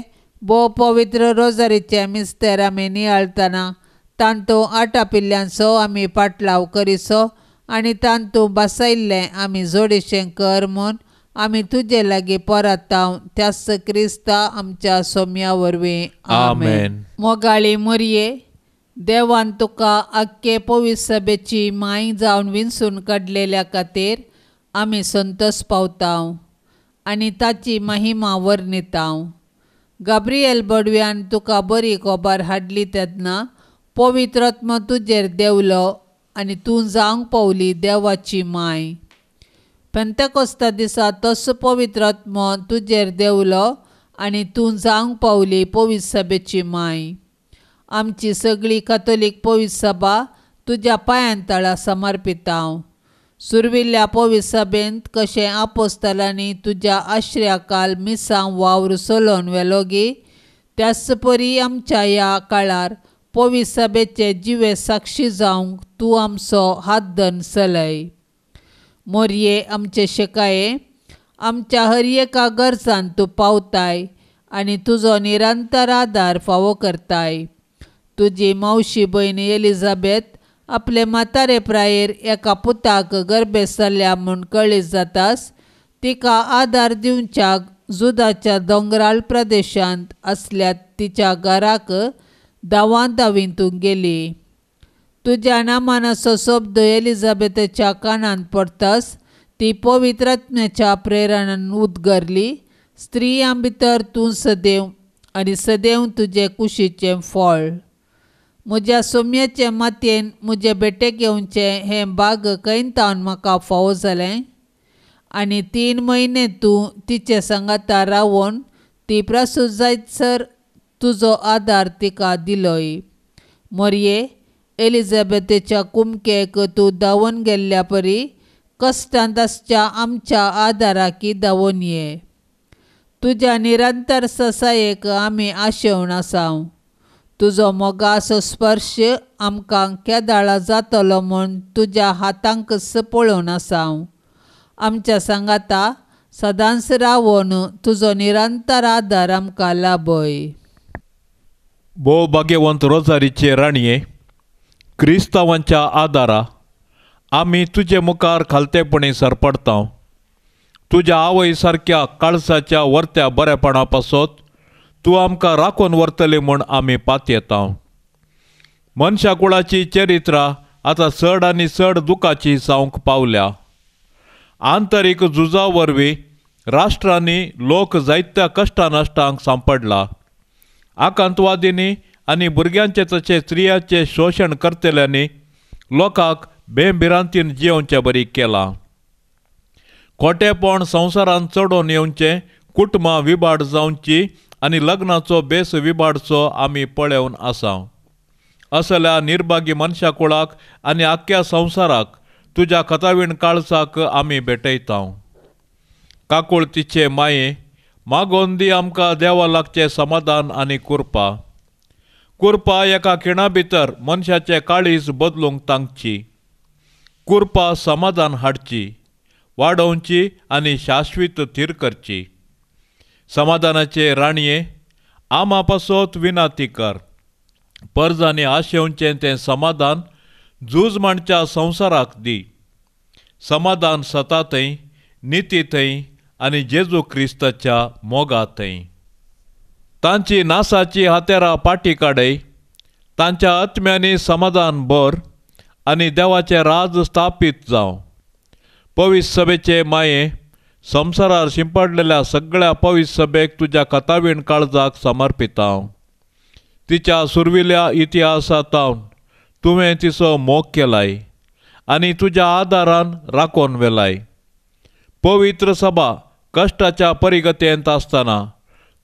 भोव पवित्र रोजारीचे मिस्तेर आमी नियाळतना तांतू आटापिल्ल्यांचो आमी पाटलाव करिसो आनी तांतू बसयल्लें आमी जोडिशें कर म्हूण आमी तुजे लागीं परताव त्यास क्रिस्ता आमच्या सोम्या वरवीं. आमेन. मोगाळी मरये, देवान तुका आख्खे पवित्र सभेची माय जावन विंचून काडलेल्या खातीर आमी संतोश पावताव आनी ताची महिमा वर्णिताव. गाब्रिएल बडव्यान तुका बरी खबर हाडली तेन्ना पवित्र आत्मा तुजेर देवलो आनी तूं जावंक पावली देवाची माय. पेंतेकोस्ता दिसा तसो पवित्र आत्मा तुजेर देवलो आनी तूं जावंक पावली पवित्र सभेची माय. आमची सगळी कॅथोलीक पवित्र सभा तुज्या पांयांतळा समर्पिताव. सुरविल्ल्या पवित्र सभेंत कशें आपोस्तलांनी तुज्या आश्रयाखाल मिसांव वावर चलोवन व्हेलोगी त्याच परी आमच्या ह्या काळार पवित्र सभेचे जिवे साक्षी जावंक तूं आमचो हात धरून चलय. मोरये आमचे शेकाये, आमच्या हर एका गरजान तूं पावताय आनी तुजो निरंतर आदार फावो करताय. तुजी मावशी भयण एलिझाबेथ आपले म्हातारे प्रायेर एका पुताक गर्भे सरल्या म्हूण कळीत जाताच तिका आदार दिवच्याक जुदाच्या दोंगराळ प्रदेशांत आसल्या तिच्या घराक धांवाधांवी तूं गेली. तुज्या नामानाचो शब्द एलिझाबेथच्या कानांत पडटास ती पवित्र आत्म्याच्या प्रेरणान उदगरली. स्त्रियां भितर तूं सदैव आनी सदैव तुजे कुशीचें फळ. म्हज्या सोम्याचे मातयेन म्हजे बेटेक येवचें हें भाग कैतावन म्हाका फावो जालें आनी 3 म्हयने तूं तिचे सांगाता रावून ती प्रसूत जायतसर तुजो आदार तिका दिलोय. मोरये, एलिझाबेथच्या कुमकेक तूं धांवून गेल्ल्या परी कश्टांत आसच्या आमच्या आदाराकी धांवून ये. तुज्या निरंतर ससायेक आमी आशेवन आसाव. तुजो मोगाचो स्पर्श आमकां केदाळा जातलो म्हूण तुज्या हातांकच पळोवन आसाव. आमच्या सांगाता सदांच रावून तुजो निरंतर आदार आमकां लाभय. भोव भाग्यवंत रोजारीचे राणये, क्रिस्तांवांच्या आदारा आमी तुजे मुखार खालतेपणी सरपडताव. तुज्या आवय सारक्या काळसाच्या वर्त्या बरेपणा पासत तूं आमकां राखून व्हरतली म्हूण आमी पात येताव. मनशा कुळाची चरित्रां आतां चड आनी चड दुखाची जावंक पावल्या. आंतरीक झुजा वरवीं राष्ट्रांनी लोक जायत्या कश्टा नश्टांक सांपडला. आकांतवादींनी आनी भुरग्यांचे तशें स्त्रियांचे शोशण करतल्यांनी लोकांक बेभिरांतीन जियोवचें बरी केलां. खोटेपण संवसारांत चडोवन येवचें, कुटुंबां विभाड जावची आनी लग्नाचो बेस विभाडचो आमी पळोवन आसाव. असल्या निर्भागी मनशा कुळाक आनी आख्ख्या संवसाराक तुज्या कथावीण काळजाक आमी भेटयताव. काकुळतीचे माये, मागोवन दी आमकां देवा लागचें समाधान आनी कृपा. कृपा एका खिणा भितर मनशाचें काळीज बदलूंक तांकची. कृपा समाधान हाडची, वाडोवची आनी शाश्वीत थीर करची. समाधानाचे राणये, आमा पासत विनाती कर. परजांनी आशेवचें तें समाधान झूज मांडच्या संवसाराक दी. समाधान सता थंय, निती थंय आनी जेजू क्रिस्ताच्या मोगा थंय. तांची नासाची हातेरां पाटी काडय. तांच्या आत्म्यांनी समाधान भर आनी देवाचें राज स्थापीत जावं. पवित्र सभेचे माये, संवसारार शिंपडलेल्या सगळ्या पवित्र सभेक तुज्या कथावीण काळजाक समर्पिताव. तिच्या सुरविल्या इतिहासांतावन तुवें तिचो मोग केलाय आनी तुज्या आदारान राखून व्हेलाय. पवित्र सभा कश्टाच्या परिगतेंत आसतना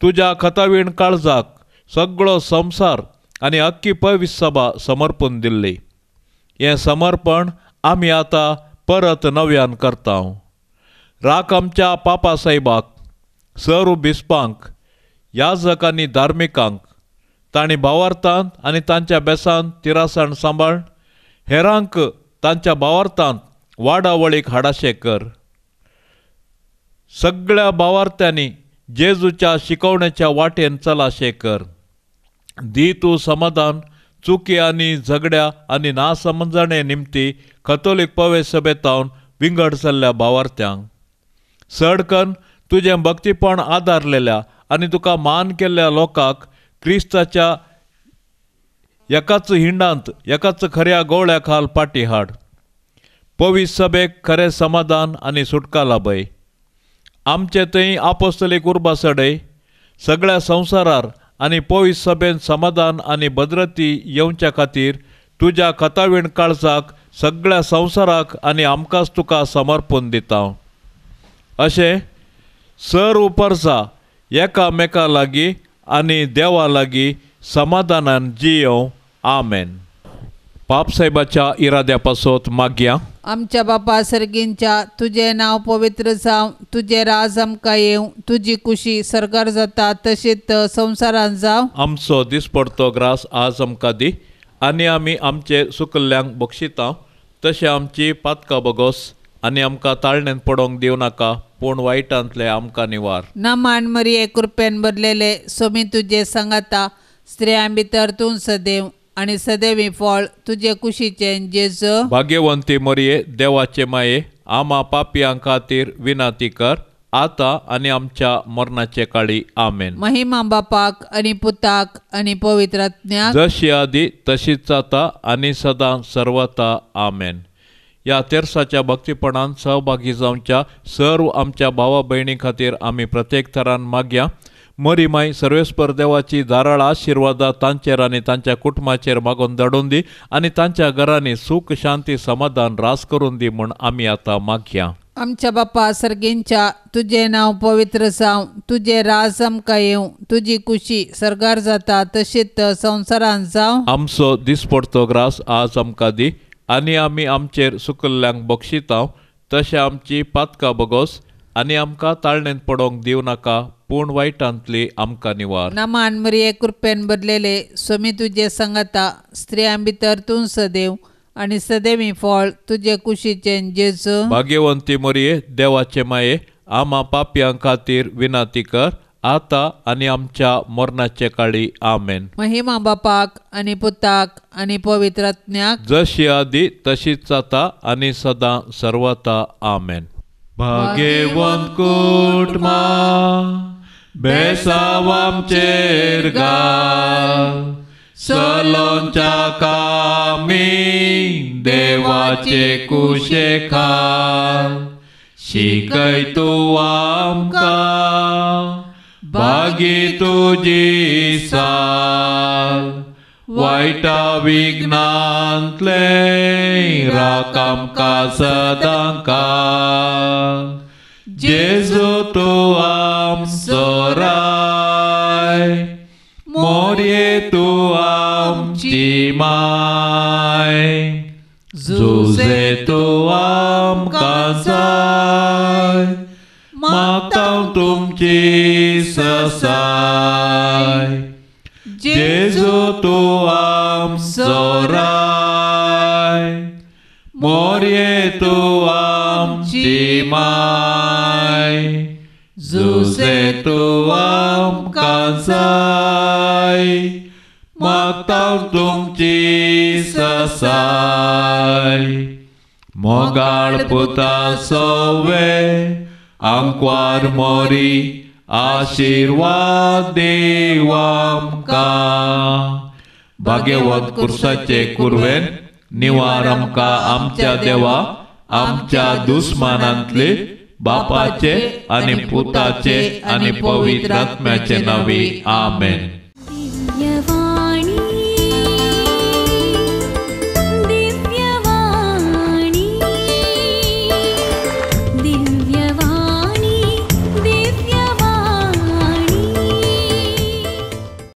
तुज्या कथावीण काळजाक सगळो संवसार आनी अख्खी पवित्र सभा समर्पून दिल्ली. हें समर्पण आमी आतां परत नव्यान करताव. राख आमच्या पापा साहेबाक, सरू बिस्पांक, याजक आनी धार्मिकांक तांणी भावार्थांत आनी तांच्या बेसांत तिरासण सांबाळ, हेरांक तांच्या भावार्थांत वाडावळीक हाडाशे कर. सगळ्या भावार्थ्यांनी जेजूच्या शिकवण्याच्या वाटेन चलाशे कर. दी तू समाधान चुकी आनी झगड्या आनी नासमजणे निमती कथोलिक पवे सभेतावन विंगड चल्ल्या भावार्थ्यांक. सडकन तुजें भक्तीपण आदारलेल्या आनी तुका मान केल्ल्या लोकांक क्रिस्ताच्या एकाच हिंडांत एकाच खऱ्या गवळ्या खाल पाटी हाड. पवित्र सभेक खरें समाधान आनी सुटका लाभय. आमचे थंय आपोस्तलीक उर्बा सडय. सगळ्या संवसारार आनी पवित्र सभेन समाधान आनी भद्रती येवच्या खातीर तुज्या कथावीण काळजाक सगळ्या संवसाराक आनी आमकांच तुका समर्पण दिता. अशें सर्व परसा एकामेका लागीं आनी देवा लागीं समाधानान जियों. आमेन. बापसाहेबाच्या इराद्या पासत मागया. आमच्या बापा सर्गींच्या तुझे नाव पवित्र जावं, तुझे राज आमकां येवं, तुजी कुशी सरकार जाता तशीच संवसारान जावं. आमचो दिसपडतो ग्रास आज आमकां दी आनी आमी आमचे सुकल्ल्यांक बक्षिता. तशें आमची पातकां बगोस आनी आमकां ताळणेन पडोंक दिवं नाका, पूण वायटांतले आमकां निवार. ना मान मरिये कृपेन भरलेले सोमी तुजे सांगाता, स्त्रियां भितर तूं सदैव आनी सदैवी फळ तुजे कुशीचें जेजू. भाग्यवंती मरिये देवाचे माये, आमा पापयां खातीर विनाती कर, आता आनी आमच्या मरणाचे काळी. आमेन. महिमा बापाक आनी पुताक आनी पवित्र आत्म्याक जशी आदी तशीच जाता आनी सदां सर्वता. आमेन. ह्या तेरसाच्या भक्तीपणान सहभागी जावच्या सर्व आमच्या भावा भयणी खातीर आमी प्रत्येक तरान मागया. मरी माई सर्वेस्पर देवाची धाराळ आशिर्वादा तांचेर आनी तांच्या कुटुंबाचेर मागून धाडून दी आनी तांच्या घरांनी सुख शांती समाधान रास करून दी म्हूण आमी आतां मागया. आमच्या बापा सर्गींच्या तुझे नाव पवित्र जावं, तुझे राज आमकां येवं, तुजी कुशी सरकार जाता तशीच संवसारान जावं. आमचो दिसपडतो ग्रास आज आमकां दी आनी आमी आमचेर सुकल्ल्यांक बक्षिता. तशें आमची पातकां बगोस आनी आमकां ताळणेन पडोंक दिवं नाका, पूण वायटांतली आमकां निवार. ना मान मरिये कृपेन भरलेले सोमी तुजे सांगाता, स्त्रियां भितर तूं सदैव आनी सदैवी फळ तुजे कुशीचें जेजू. भाग्यवंती मरिये देवाचे माये, आमा पापयां खातीर विनाती कर, आता आनी आमच्या मरणाचे काळी. आमेन. महिमा बापाक आनी पुताक आनी पवित्र आत्म्याक जशी आदी तशीच जाता आनी सदां सर्वता. आमेन. भाग्यवंत कुटुंबा बेसाव आमचेर घाल, सलोंच्या कामी देवाचे कुशे खाल. शिकय तूं आमकां भागी तुजी साल, वायटा विघ्नांतले राख आमकां सदां काल. जेजू तूं आमचो राय, मोरये तूं आमची माय, जुजे तूं आमकां जाय, मागता तुमची ससाय. जेजू तूं आमचो राय, मोरये तूं आमची माय, जुजे तूं आमकां जाय, मागता तुमची ससाय. मोगाळ पुता सोवे आमकां मोरी आशिर्वाद देव आमकां. भाग्यवंत कुर्साचे कुरवेन निवार आमकां आमच्या देवा, आमच्या दुस्मानांतले बापाचे आनी पुताचे आनी पवित्र आत्म्याचे नावी. आमेन.